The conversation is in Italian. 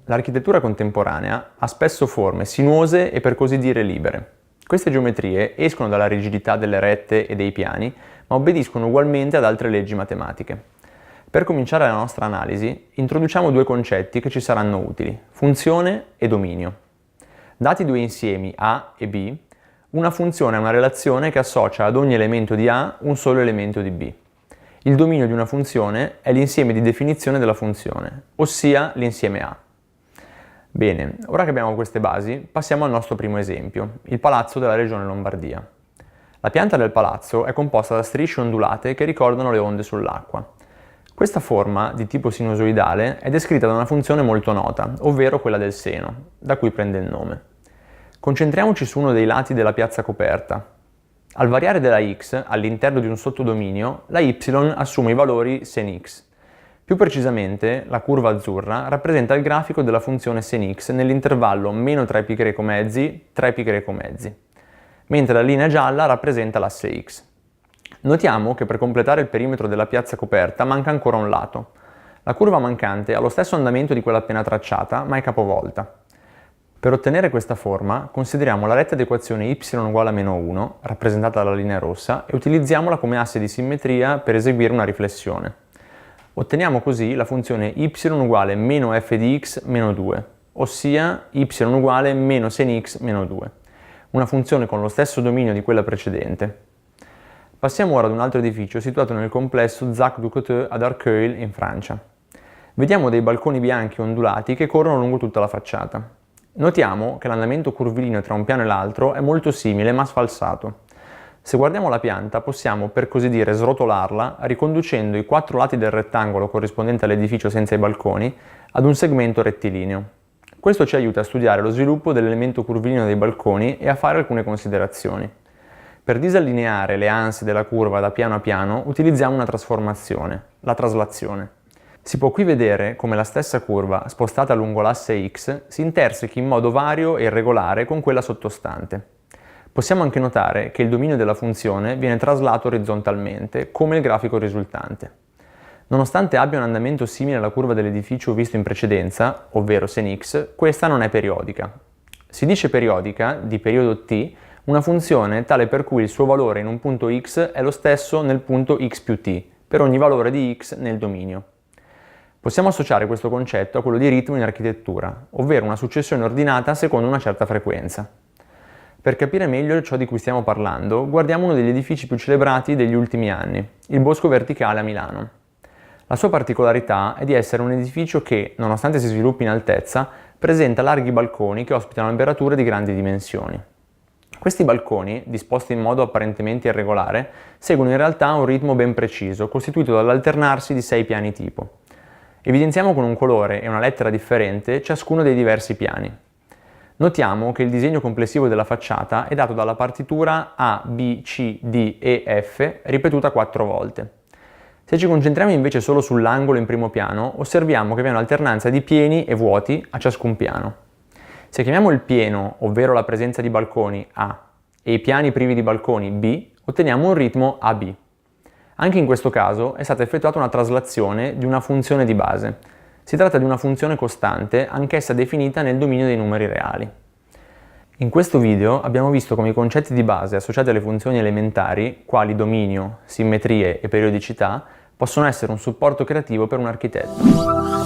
L'architettura contemporanea ha spesso forme sinuose e per così dire libere. Queste geometrie escono dalla rigidità delle rette e dei piani, ma obbediscono ugualmente ad altre leggi matematiche. Per cominciare la nostra analisi, introduciamo due concetti che ci saranno utili: funzione e dominio. Dati due insiemi A e B, una funzione è una relazione che associa ad ogni elemento di A un solo elemento di B. Il dominio di una funzione è l'insieme di definizione della funzione, ossia l'insieme A. Bene, ora che abbiamo queste basi, passiamo al nostro primo esempio, il palazzo della regione Lombardia. La pianta del palazzo è composta da strisce ondulate che ricordano le onde sull'acqua. Questa forma, di tipo sinusoidale, è descritta da una funzione molto nota, ovvero quella del seno, da cui prende il nome. Concentriamoci su uno dei lati della piazza coperta. Al variare della x all'interno di un sottodominio, la y assume i valori sen x. Più precisamente, la curva azzurra rappresenta il grafico della funzione sen x nell'intervallo meno 3π greco mezzi, 3π greco mezzi, mentre la linea gialla rappresenta l'asse x. Notiamo che per completare il perimetro della piazza coperta manca ancora un lato. La curva mancante ha lo stesso andamento di quella appena tracciata, ma è capovolta. Per ottenere questa forma, consideriamo la retta d'equazione y uguale a meno 1, rappresentata dalla linea rossa, e utilizziamola come asse di simmetria per eseguire una riflessione. Otteniamo così la funzione y uguale meno f di x meno 2, ossia y uguale meno sen x meno 2, una funzione con lo stesso dominio di quella precedente. Passiamo ora ad un altro edificio situato nel complesso Zac du Coteau ad Arcueil in Francia. Vediamo dei balconi bianchi ondulati che corrono lungo tutta la facciata. Notiamo che l'andamento curvilineo tra un piano e l'altro è molto simile ma sfalsato. Se guardiamo la pianta possiamo per così dire srotolarla riconducendo i quattro lati del rettangolo corrispondente all'edificio senza i balconi ad un segmento rettilineo. Questo ci aiuta a studiare lo sviluppo dell'elemento curvilineo dei balconi e a fare alcune considerazioni. Per disallineare le anse della curva da piano a piano utilizziamo una trasformazione, la traslazione. Si può qui vedere come la stessa curva, spostata lungo l'asse x, si intersechi in modo vario e irregolare con quella sottostante. Possiamo anche notare che il dominio della funzione viene traslato orizzontalmente, come il grafico risultante. Nonostante abbia un andamento simile alla curva dell'edificio visto in precedenza, ovvero sen x, questa non è periodica. Si dice periodica, di periodo t, una funzione tale per cui il suo valore in un punto x è lo stesso nel punto x più t, per ogni valore di x nel dominio. Possiamo associare questo concetto a quello di ritmo in architettura, ovvero una successione ordinata secondo una certa frequenza. Per capire meglio ciò di cui stiamo parlando, guardiamo uno degli edifici più celebrati degli ultimi anni, il Bosco Verticale a Milano. La sua particolarità è di essere un edificio che, nonostante si sviluppi in altezza, presenta larghi balconi che ospitano alberature di grandi dimensioni. Questi balconi, disposti in modo apparentemente irregolare, seguono in realtà un ritmo ben preciso, costituito dall'alternarsi di 6 piani tipo. Evidenziamo con un colore e una lettera differente ciascuno dei diversi piani. Notiamo che il disegno complessivo della facciata è dato dalla partitura A, B, C, D e F ripetuta 4 volte. Se ci concentriamo invece solo sull'angolo in primo piano, osserviamo che vi è un'alternanza di pieni e vuoti a ciascun piano. Se chiamiamo il pieno, ovvero la presenza di balconi, A, e i piani privi di balconi, B, otteniamo un ritmo AB. Anche in questo caso è stata effettuata una traslazione di una funzione di base. Si tratta di una funzione costante, anch'essa definita nel dominio dei numeri reali. In questo video abbiamo visto come i concetti di base associati alle funzioni elementari, quali dominio, simmetrie e periodicità, possono essere un supporto creativo per un architetto.